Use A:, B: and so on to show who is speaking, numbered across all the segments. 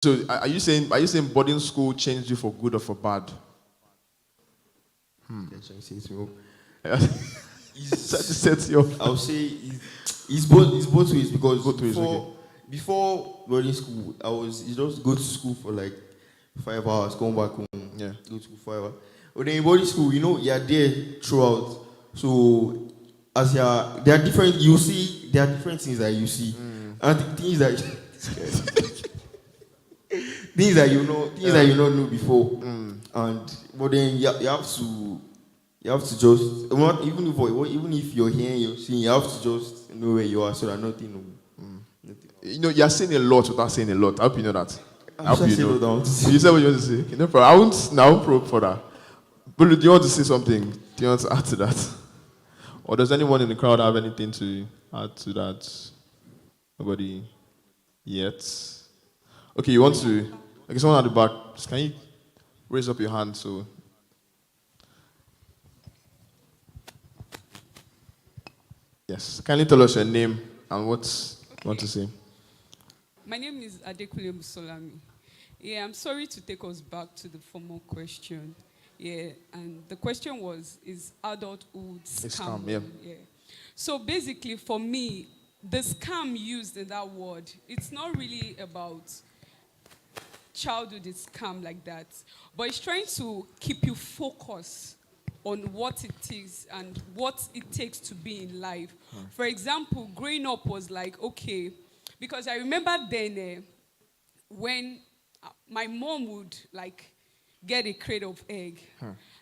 A: So are you saying boarding school changed you for good or for bad?
B: They're trying to say it's me.
A: Try to set you up.
B: I'll say it's both ways because
A: Both ways, okay.
B: before boarding school, you just go to school for like 5 hours, come back home,
A: Yeah.
B: go to school 5 hours. But then in boarding school, you're there throughout. So there are different things that you see, and things that things that you not know before, and but then you have to just even if you're here and you're seeing, you have to just know where you are so that nothing.
A: You're saying a lot without saying a lot. I hope you know that. I hope you know.
B: Down.
A: You said what you want to say. Okay, no problem. I won't probe for that. But do you want to say something? Do you want to add to that? Or does anyone in the crowd have anything to add to that? Nobody yet. Okay, you want to? Okay, someone at the back. Just can you raise up your hand so? Yes. Kindly tell us your name and what you want to say.
C: My name is Adekunle Musolami. Yeah, I'm sorry to take us back to the former question. Yeah, and the question was, is adulthood scam? Yeah. So basically, for me, the scam used in that word, it's not really about childhood is scam like that, but it's trying to keep you focused on what it is and what it takes to be in life. For example, growing up was like, okay, because I remember then when my mom would like get a crate of egg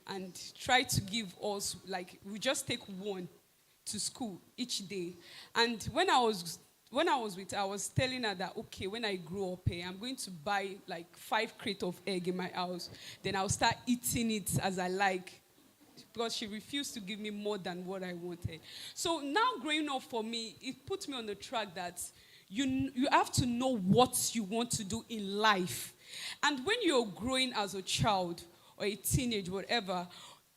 C: and try to give us, like, we just take one to school each day. And when I was with her, I was telling her that, okay, when I grow up, I'm going to buy like 5 crates of egg in my house. Then I'll start eating it as I like, because she refused to give me more than what I wanted. So now growing up for me, it put me on the track that you have to know what you want to do in life. And when you're growing as a child or a teenager, whatever,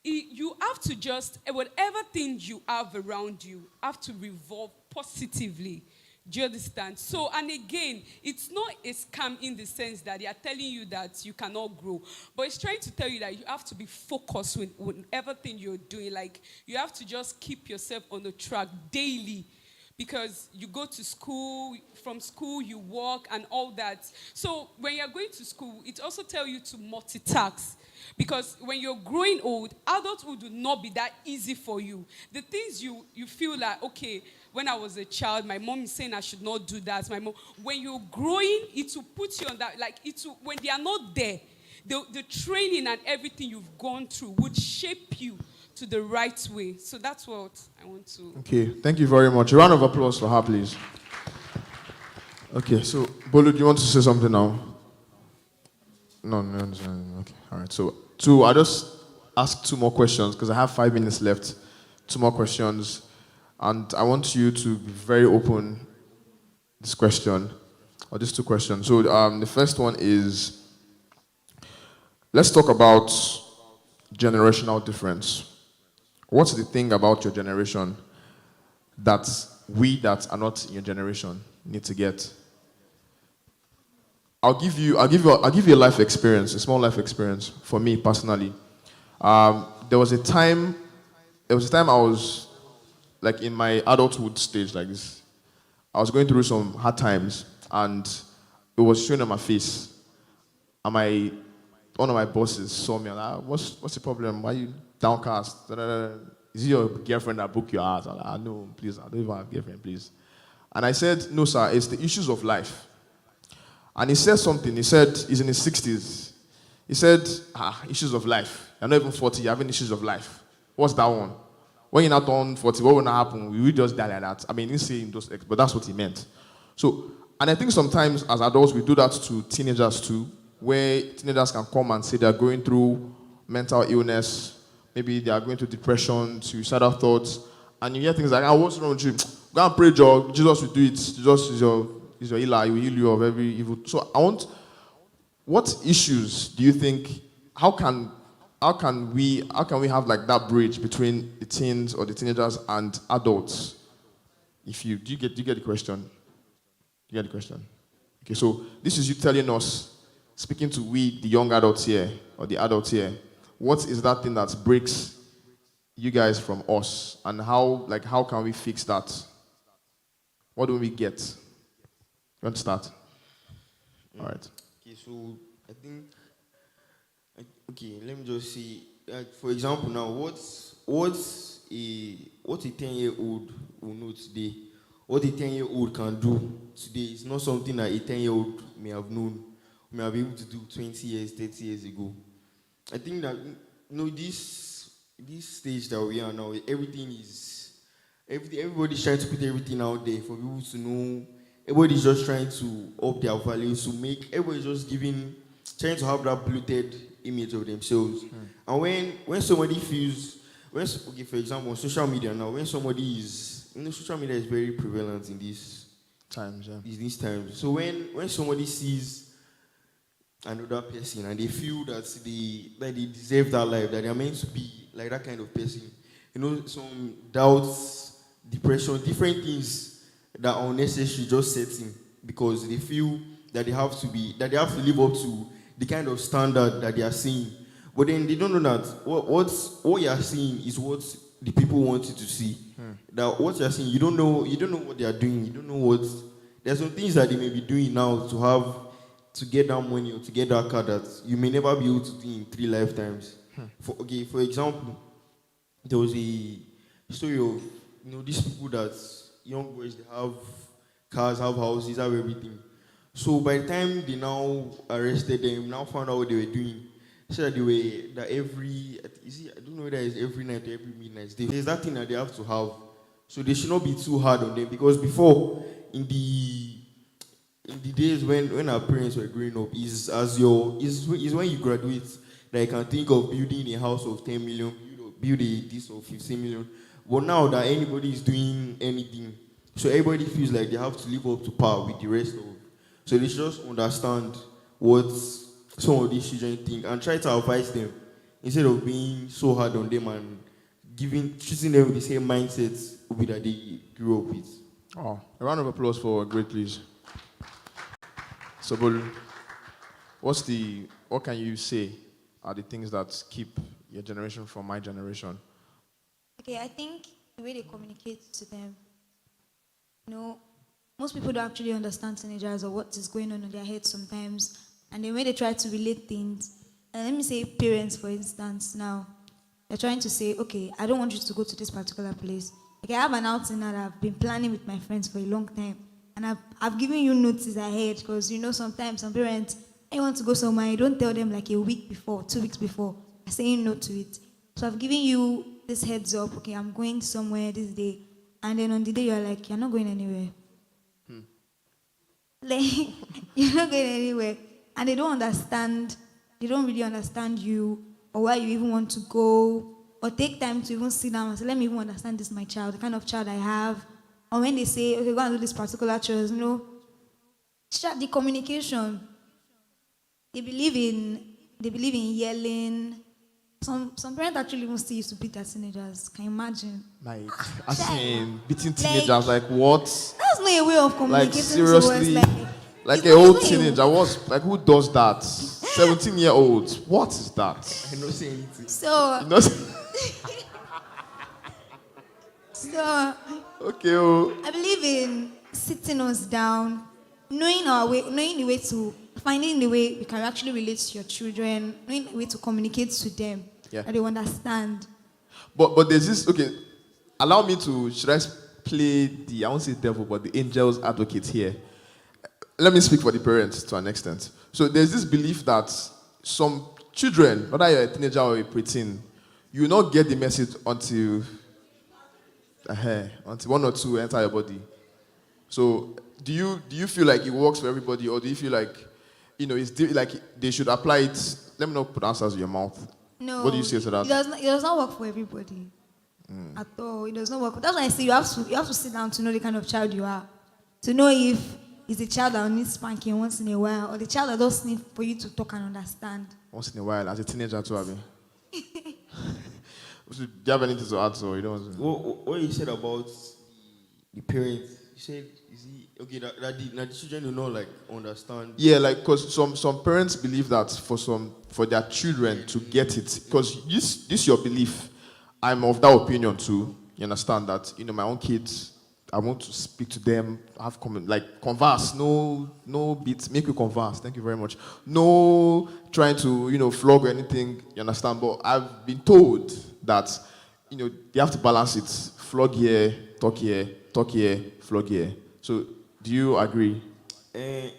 C: you have to just, whatever things you have around you, have to revolve positively. Do you understand? So, and again, it's not a scam in the sense that they are telling you that you cannot grow. But it's trying to tell you that you have to be focused with everything you're doing. Like, you have to just keep yourself on the track daily. Because you go to school, from school you work and all that. So when you're going to school, it also tells you to multitask. Because when you're growing old, adulthood will not be that easy for you. The things you feel like, okay, when I was a child, my mom is saying I should not do that. When you're growing, it will put you on that, like, when they are not there, the training and everything you've gone through would shape you to the right way. So that's what I want to...
A: Okay, thank you very much. A round of applause for her, please. Okay, so, Bolu, do you want to say something now? No, okay, all right. So I'll just ask 2 more questions because I have 5 minutes left. 2 more questions. And I want you to be very open this question, or these 2 questions. So the first one is, let's talk about generational difference. What's the thing about your generation that we that are not in your generation need to get? I'll give you a life experience, a small life experience for me personally. There was a time I was like in my adulthood stage like this. I was going through some hard times and it was showing on my face. And one of my bosses saw me and like, what's the problem? Why are you downcast? Is it your girlfriend that booked your ass? I'm like, no, please, I don't even have a girlfriend, please. And I said, no, sir, it's the issues of life. And he said something. He said, he's in his 60s. He said, issues of life. You're not even 40, you're having issues of life. What's that one? When you're not on 40, what will not happen? We will just die like that. I mean, he didn't say in those, but that's what he meant. So, and I think sometimes as adults, we do that to teenagers too, where teenagers can come and say they're going through mental illness, maybe they are going through depression, suicidal thoughts, and you hear things like, what's wrong with you? Go and pray, Joe. Jesus will do it. Jesus is your healer. He will heal you of every evil. So what issues do you think, how can we have like that bridge between the teens or the teenagers and adults? Do you get the question? You get the question? Okay, so this is you telling us, speaking to we, the young adults here, or the adults here, what is that thing that breaks you guys from us, and how can we fix that? What do we get? You want to start? All right.
B: Okay, so I think, okay, let me just say, like, for example, now, what a 10-year-old will know today, what a 10-year-old can do today is not something that a 10-year-old may have known, may have been able to do 20 years, 30 years ago. I think that, this stage that we are now, everybody's trying to put everything out there for people to know. Everybody's just trying to up their values, everybody's just trying to have that bloated image of themselves. And when somebody feels, okay, for example, on social media now, when somebody is, social media is very prevalent in these
A: Times, yeah.
B: these times. So when somebody sees another person and they feel that they deserve that life, that they are meant to be like that kind of person, some doubts, depression, different things that are unnecessary just setting because they feel that they have to live up to the kind of standard that they are seeing. But then they don't know that what you are seeing is what the people want you to see. That what you are seeing, you don't know what they are doing. You don't know there's some things that they may be doing now to get that money or to get that car that you may never be able to do in 3 lifetimes. For example, there was a story of these people that young boys, they have cars, have houses, have everything. So by the time they now arrested them, now found out what they were doing, said that I don't know whether it's every night or every midnight. There's that thing that they have to have. So they should not be too hard on them because before, in the days when our parents were growing up, is when you graduate that you can think of building a house of 10 million, build this of 15 million. But now that anybody is doing anything, so everybody feels like they have to live up to par with the rest of. So they should just understand what some of these children think and try to advise them instead of being so hard on them and treating them with the same mindset that they grew up with.
A: Oh, a round of applause for Great, please. So, Bolu, what can you say are the things that keep your generation from my generation?
D: Okay, I think the way they communicate to them, most people don't actually understand teenagers or what is going on in their heads sometimes. And the way they try to relate things, and let me say parents, for instance, now, they're trying to say, okay, I don't want you to go to this particular place. Okay, I have an outing that I've been planning with my friends for a long time. And I've given you notice ahead because, sometimes some parents, they want to go somewhere, you don't tell them like a week before, 2 weeks before, saying no to it. So I've given you this heads up, okay, I'm going somewhere this day. And then on the day, you're like, you're not going anywhere. Like, you're not going anywhere. And they don't really understand you or why you even want to go or take time to even sit down and say, let me even understand this, my child, the kind of child I have. Or when they say, okay, go and do this particular chores, the communication. They believe in yelling. Some parents actually even still used to beat their teenagers. Can you imagine?
A: Like, I seen beating teenagers, like what?
D: That's not a way of communicating.
A: Like seriously,
D: to us.
A: like a whole teenager. Who does that? 17-year-olds. What is that?
B: I don't say anything.
D: So,
A: okay. Oh.
D: I believe in sitting us down, knowing finding the way we can actually relate to your children, knowing the way to communicate to them, that they understand.
A: But there's this, okay, allow me to, should I play I won't say devil, but the angel's advocate here. Let me speak for the parents to an extent. So there's this belief that some children, whether you're a teenager or a preteen, you will not get the message until one or two enter your body. So do you feel like it works for everybody, or do you feel like, like they should apply it? Let me not put answers in your mouth.
D: No.
A: What do you say to that?
D: It does not work for everybody. At all. It does not work. That's why I say you have to sit down to know the kind of child you are. To know if it's a child that needs spanking once in a while, or the child that just needs for you to talk and understand.
A: Once in a while, as a teenager too, Abby. Do you have anything to add, so you don't want to?
B: What you said about the parents, you Is he okay? That the children do not like understand.
A: Yeah, like because some parents believe that for their children to get it, because this your belief. I'm of that opinion too. You understand that my own kids. I want to speak to them, converse. No beats, make you converse. Thank you very much. No trying to flog or anything. You understand? But I've been told that you have to balance it. Flog here, talk here, flog here. So, do you agree?
B: I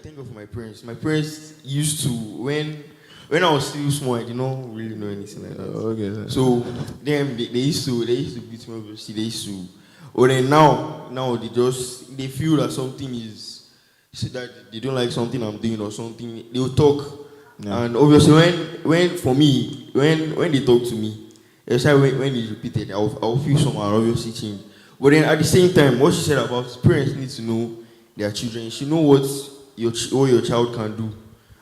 B: thank God for my parents. My parents used to when I was still small, I did not really know anything like that.
A: Okay.
B: So them they used to beat me obviously. They used to. Or then now they feel that something is that they don't like something I'm doing or something. They'll talk, and obviously when for me when they talk to me, especially when it's repeated, I'll feel somehow obviously change. But then at the same time, what she said about parents need to know their children. She know what your child can do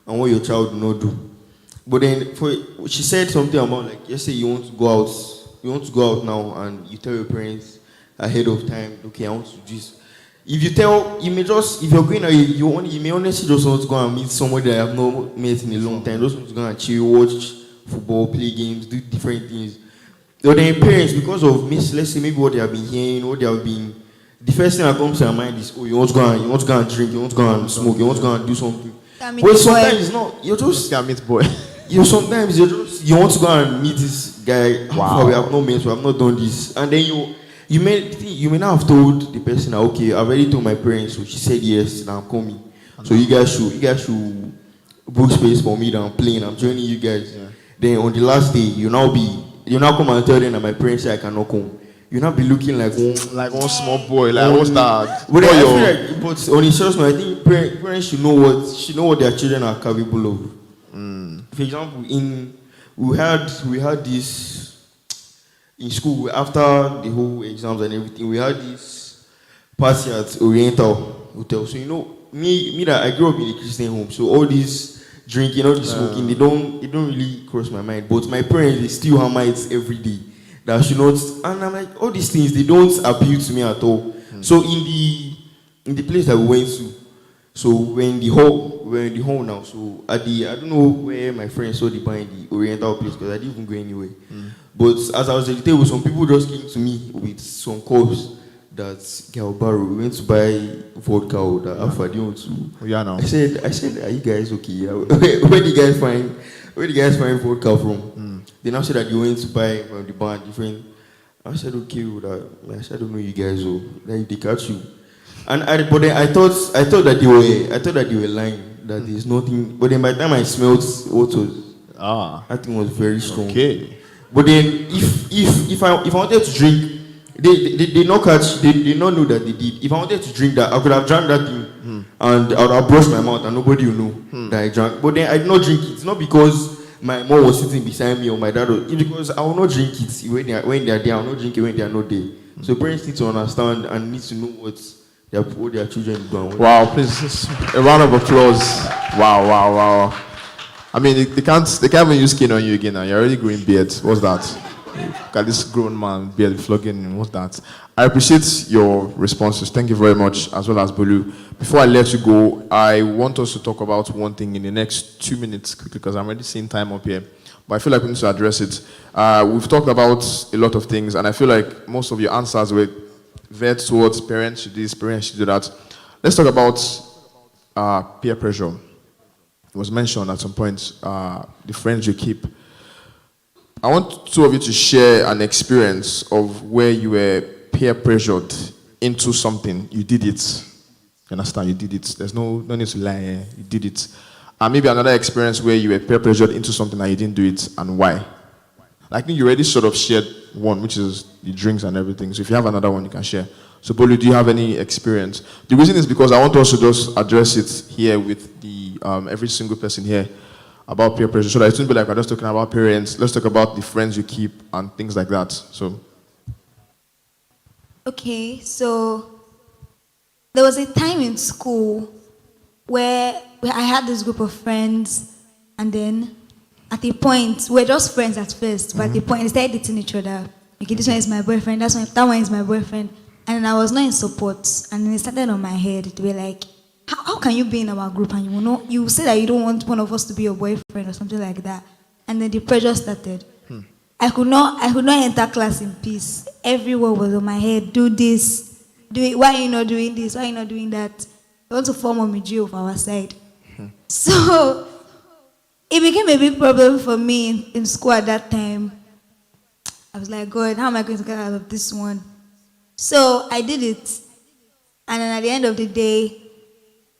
B: and what your child will not do. But then she said something about like, let's say you want to go out now and you tell your parents ahead of time, okay, I want to do this. If you're going out, you may honestly just want to go and meet somebody that I have not met in a long time. Just want to go and chill, watch football, play games, do different things. But then parents, because of let's say maybe what they have been hearing, the first thing that comes to their mind is, oh, you want to go and drink, you want to go and smoke, you want to go and do something. But sometimes it's not. You're just
A: can't meet boy.
B: Sometimes you want to go and meet this guy. Wow. We have not met, we have not done this, and then you may not have told the person that, okay, I've already told my parents, so she said yes, now I'm coming. So you guys should book space for me that I'm playing. I'm joining you guys. Yeah. Then on the last day, you now come and tell them that my parents say I cannot come. You now be looking like one
A: small boy, like what's that?
B: But I feel like, but on a serious note, I think parents should know what their children are capable of. For example, we had this in school after the whole exams and everything. We had this party at Oriental Hotel. So me that I grew up in a Christian home. So all this drinking, all this smoking, they don't really cross my mind. But my parents, they still hammer it every day. That I should not. And I'm like, all these things, they don't appeal to me at all. So in the place that we went to, so we're in the hall now. So I don't know where my friends saw the bar in the Oriental place because I didn't even go anywhere. But as I was at the table, some people just came to me with some cups that girl borrow. We went to buy vodka or that Alpha want to.
A: Yeah, now.
B: I said, are you guys okay? Where do you guys find vodka from? They now said that you went to buy from the bar different. I said, okay, I said, I don't know you guys. Then they catch you. But then I thought that they were lying. That there's nothing. But then by the time I smelled what was, I think it was very strong. Okay. But then if I wanted to drink, they not catch. They not know that they did. If I wanted to drink that, I could have drank that thing, and I would have brushed my mouth, and nobody will know that I drank. But then I did not drink it. It's not because my mom was sitting beside me or my dad. It's because I will not drink it when they are there. I will not drink it when they are not there. So parents need to understand and need to know what their children do.
A: Wow, please, a round of applause. Wow. I mean, they can't even use skin on you again now. You're already growing beard. What's that? Got this grown man beard flogging. What's that? I appreciate your responses. Thank you very much, as well as Bolu. Before I let you go, I want us to talk about one thing in the next 2 minutes quickly because I'm already seeing time up here. But I feel like we need to address it. We've talked about a lot of things, and I feel like most of your answers were veered towards parents should do this, parents should do that. Let's talk about peer pressure. It was mentioned at some point, the friends you keep. I want two of you to share an experience of where you were peer pressured into something. You did it. You understand? You did it. There's no need to lie here. You did it. And maybe another experience where you were peer pressured into something and you didn't do it, and why. I think you already sort of shared one, which is the drinks and everything. So if you have another one, you can share. So, Bolu, do you have any experience? The reason is because I want us to just address it here with the every single person here about peer pressure. So that it shouldn't be like we're just talking about parents. Let's talk about the friends you keep and things like that. So.
D: Okay, so there was a time in school where I had this group of friends, and then at a point, we're just friends at first, but at a point, they started dating each other. Okay, this one is my boyfriend, that one is my boyfriend. and I was not in support, and then it started on my head. They were like, how can you be in our group and you say that you don't want one of us to be your boyfriend or something like that, and then the pressure started. I could not enter class in peace. Everyone was on my head. Do this, do it. Why are you not doing this? Why are you not doing that? I want to form a MG of our side. So it became a big problem for me in school at that time. I was like, God, how am I going to get out of this one? So I did it, and then at the end of the day,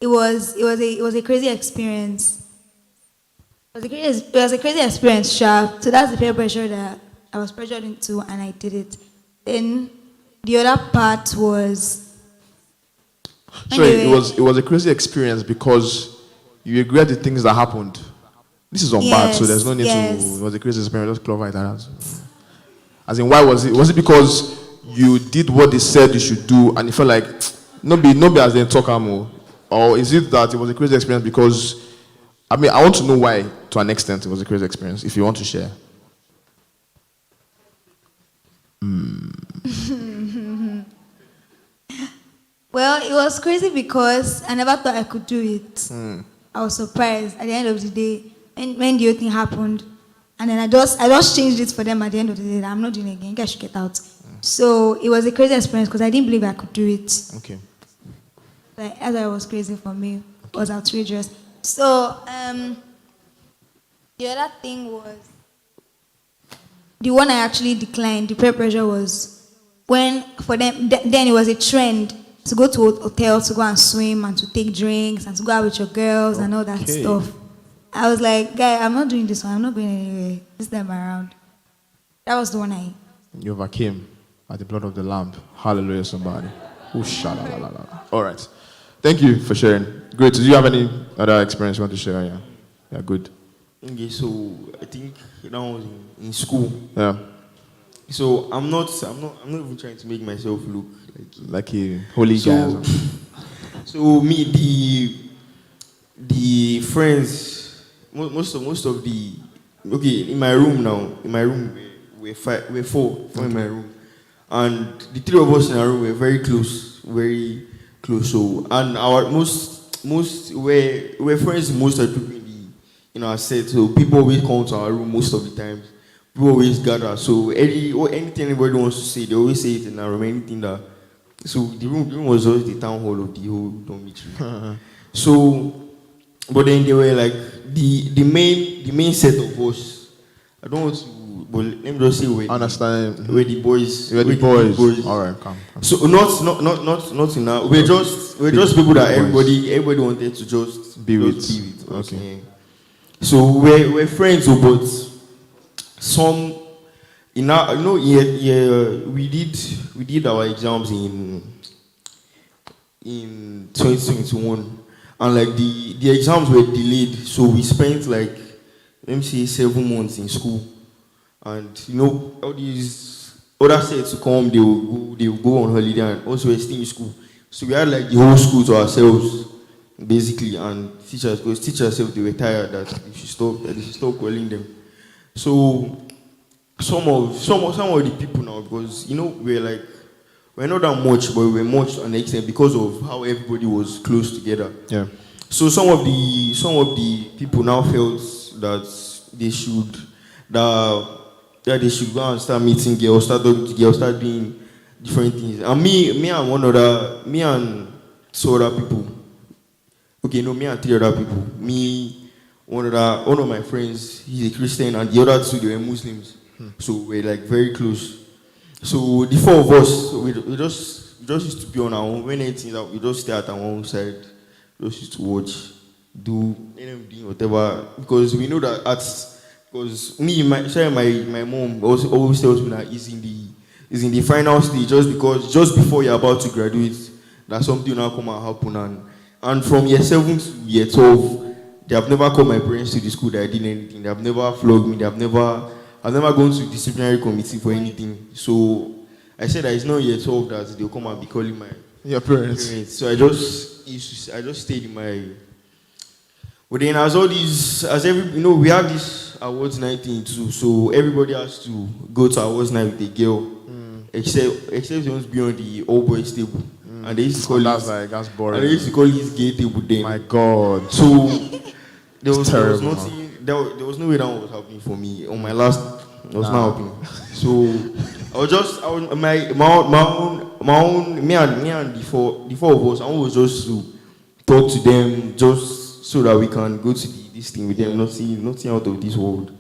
D: it was a crazy experience. It was a crazy experience, sharp. So that's the peer pressure that I was pressured into, and I did it. Then the other part was.
A: Sorry, it was a crazy experience because you regret the things that happened. This is Unbarred, so there's no need to. It was a crazy experience. Just clarify that. As in, why was it? Was it because you did what they said you should do, and you felt like nobody as they talk more, or is it that it was a crazy experience because? I mean, I want to know why, to an extent, it was a crazy experience. If you want to share.
D: Well, it was crazy because I never thought I could do it. I was surprised at the end of the day when the whole thing happened, and then I just changed it for them at the end of the day. That I'm not doing it again. You guys should get out. So it was a crazy experience because I didn't believe I could do it.
A: Okay.
D: Like, as I was crazy for me, it was outrageous. So the other thing was the one I actually declined. The peer pressure was when for them. Then it was a trend to go to a hotel to go and swim and to take drinks and to go out with your girls and all that stuff. I was like, guy, I'm not doing this one. I'm not going anywhere this time around. That was the one I.
A: You overcame by the blood of the Lamb. Hallelujah, somebody. All right. Thank you for sharing. Great. Do you have any other experience you want to share? Yeah. Yeah, good.
B: Okay, so I think that was in school.
A: Yeah.
B: So I'm not even trying to make myself look
A: like a holy guy.
B: So me, the friends, most of the in my room we're four in my room, and the three of us in our room were very close. So, and our we're friends with most of the people in our set. So people always come to our room most of the times. People always gather. So anything anybody wants to say, they always say it in our room. Anything that. So the room was always the town hall of the whole dormitory. So, but then they were like the main set of us. I don't want to. But let me just say where the boys.
A: All right, come.
B: So not in that. We're just people that everybody wanted to just
A: be with.
B: Okay. So we're friends, but some in our we did our exams in 2021, and like the exams were delayed, so we spent like let me say 7 months in school. And all these other sets to come, they will go on holiday, and also we're still in school. So we had like the whole school to ourselves, basically, and teachers themselves, they were tired that they should stop calling them. So some of the people now, because we're not that much, but we're much to an extent because of how everybody was close together.
A: Yeah.
B: So some of the people now felt that they should go and start meeting girls, start talking to girls, start doing different things. And me and 2 other people. Okay, no, me and 3 other people. Me, one of my friends, he's a Christian, and the other 2, they were Muslims. So we're like very close. So the 4 of us, we just used to be on our own. When anything that we just stay at our own side, just used to watch, do anything, whatever. Because we know that because my mom always tells me that is in the final stage, just before you're about to graduate, that something will now come and happen. And from year 7 to year 12, they have never called my parents to the school that I did anything. They have never flogged me. I've never gone to disciplinary committee for anything. So I said that it's not year 12 that they'll come and be calling
A: your parents.
B: So I just stayed in my. But then we have this awards night thing too, so everybody has to go to awards night with a girl. except he wants to be on the old boys table. And they used to call
A: that's boring.
B: and they used to call his gay table then.
A: My God.
B: So there was
A: terrible,
B: nothing. There was no way that was happening for me. On my last, it was not happening. So my own me and the four of us. I was just to talk to them just so that we can go to this thing with them, nothing out of this world.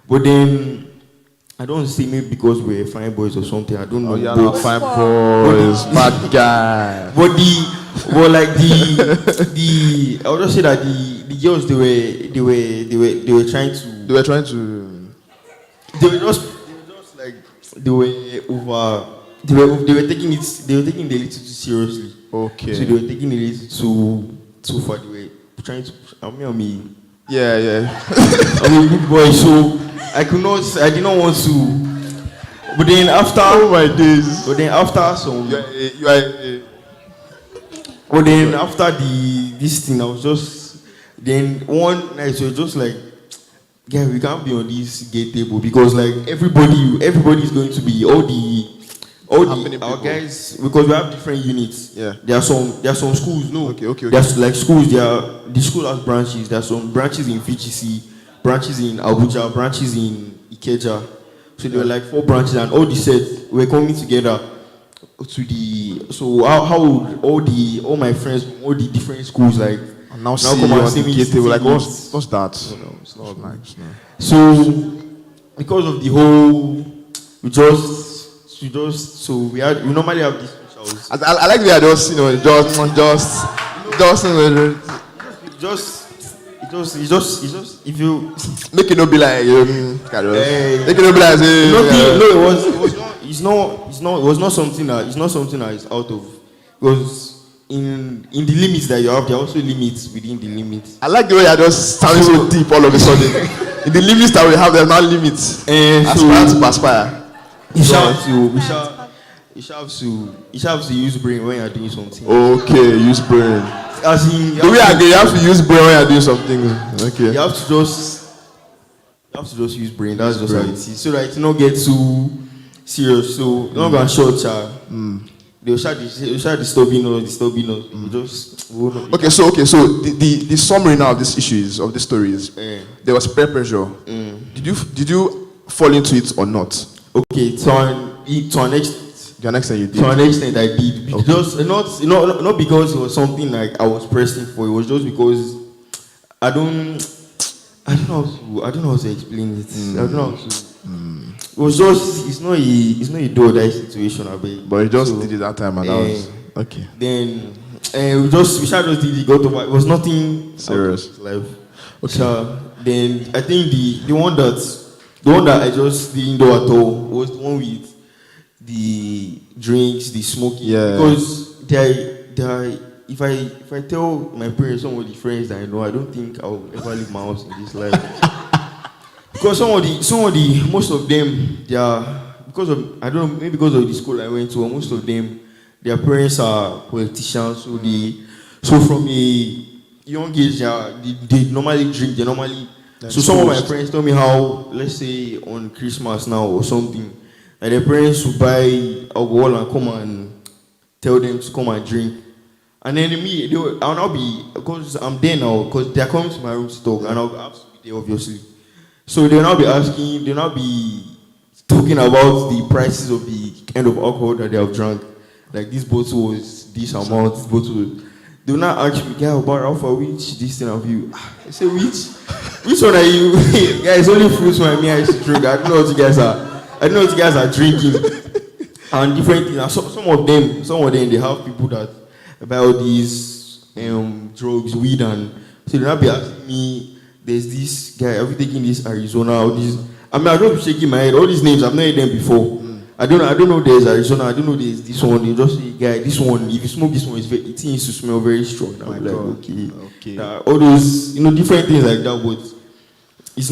B: But then I don't say maybe because we're fine boys or something. I don't know.
A: Yeah, not fine boys, bad guy.
B: But I would just say that the girls they were trying to.
A: They were trying to.
B: They were just like they were taking it a little too seriously.
A: Okay.
B: So they were taking it a little too far. They were trying to.
A: Yeah.
B: I'm a good boy, so I did not want to. But then after.
A: Oh my days.
B: But then after some.
A: You are.
B: But then after this thing, I was just. Then one night, so just like, yeah, we can't be on this gay table because like everybody is going to be our guys, because we have different units.
A: Yeah.
B: There are some schools. No.
A: Okay.
B: There's like schools. The school has branches. There are some branches in VGC, branches in Abuja, branches in Ikeja. So there were like 4 branches, and all the sets were coming together to the. So how would all my friends from all the different schools like
A: now see
B: come
A: you
B: and
A: on
B: see
A: the
B: me?
A: gate table, like what's that?
B: No, it's
A: not nice. No.
B: So because of the whole, we normally have these shows.
A: I like the way I just
B: if you
A: make it not be like make it not be like
B: it was not something that is out of, because in the limits that you have, there are also limits within the limits.
A: I like the way I just sound so deep all of a sudden. In the limits that we have, there are not limits. Aspire to aspire.
B: You shall have to use brain when you are doing something.
A: Okay, use brain.
B: As in,
A: the way I agree, you have to use brain when you are doing something. Okay.
B: You have to just use brain. That's just how it is. So that it not get too serious. So you're not gonna short child. They'll start disturbing us.
A: Okay, so the summary now of these issues, of these stories, there was peer pressure. Did you fall into it or not?
B: Okay, to an extent.
A: To an extent you did.
B: To an extent I did. Because not because it was something like I was pressing for. It was just because I don't know how to explain it. I don't know how to. It was just it's not a do or die situation, I bet.
A: But you just did it that time, and that was okay.
B: Then we just did it. Got over. It was nothing
A: serious.
B: Life. Okay. So then I think the one that I just didn't do at all was the one with the drinks, the smoking.
A: Yeah.
B: Because if I tell my parents, some of the friends that I know, I don't think I will ever leave my house in this life. Because most of them, they are, because of, I don't know, maybe because of the school I went to, most of them, their parents are politicians, so from a young age, they normally drink, so some of my friends tell me how, let's say on Christmas now or something, that their parents will buy alcohol and come and tell them to come and drink. And then I'll now be, because I'm there now, because they're coming to my room to talk, and I'll have to be there obviously. So they'll now be talking about the prices of the kind of alcohol that they have drunk. Like this bottle was this amount, this bottle. They'll now ask me, "Guy, about Alpha, which this thing have you?" I say, which one are you? Guys, only fruits when me I used to drink. I don't know what you guys are drinking. And different things. And some of them they have people that buy all these drugs, weed, and so they'll now be asking me, there's this guy, have you taken this Arizona, all these, I don't be shaking my head, all these names, I've not heard them before. I don't know there's Arizona, I don't know there's this one, you just say, guy, this one, if you smoke this one, it seems to smell very strong. I'm like, okay. All those, different things like that, but it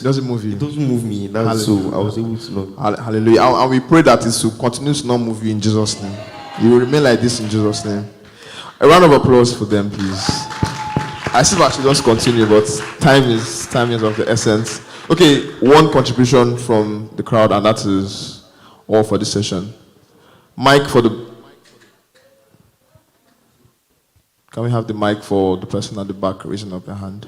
B: doesn't move you. It doesn't move me. That's so I was able to know.
A: Hallelujah. And we pray that it will continue to not move you in Jesus' name. You will remain like this in Jesus' name. A round of applause for them, please. I see if I should just continue, but time is of the essence. Okay, one contribution from the crowd, and that is all for this session. Mic for the... Can we have the mic for the person at the back raising up your hand?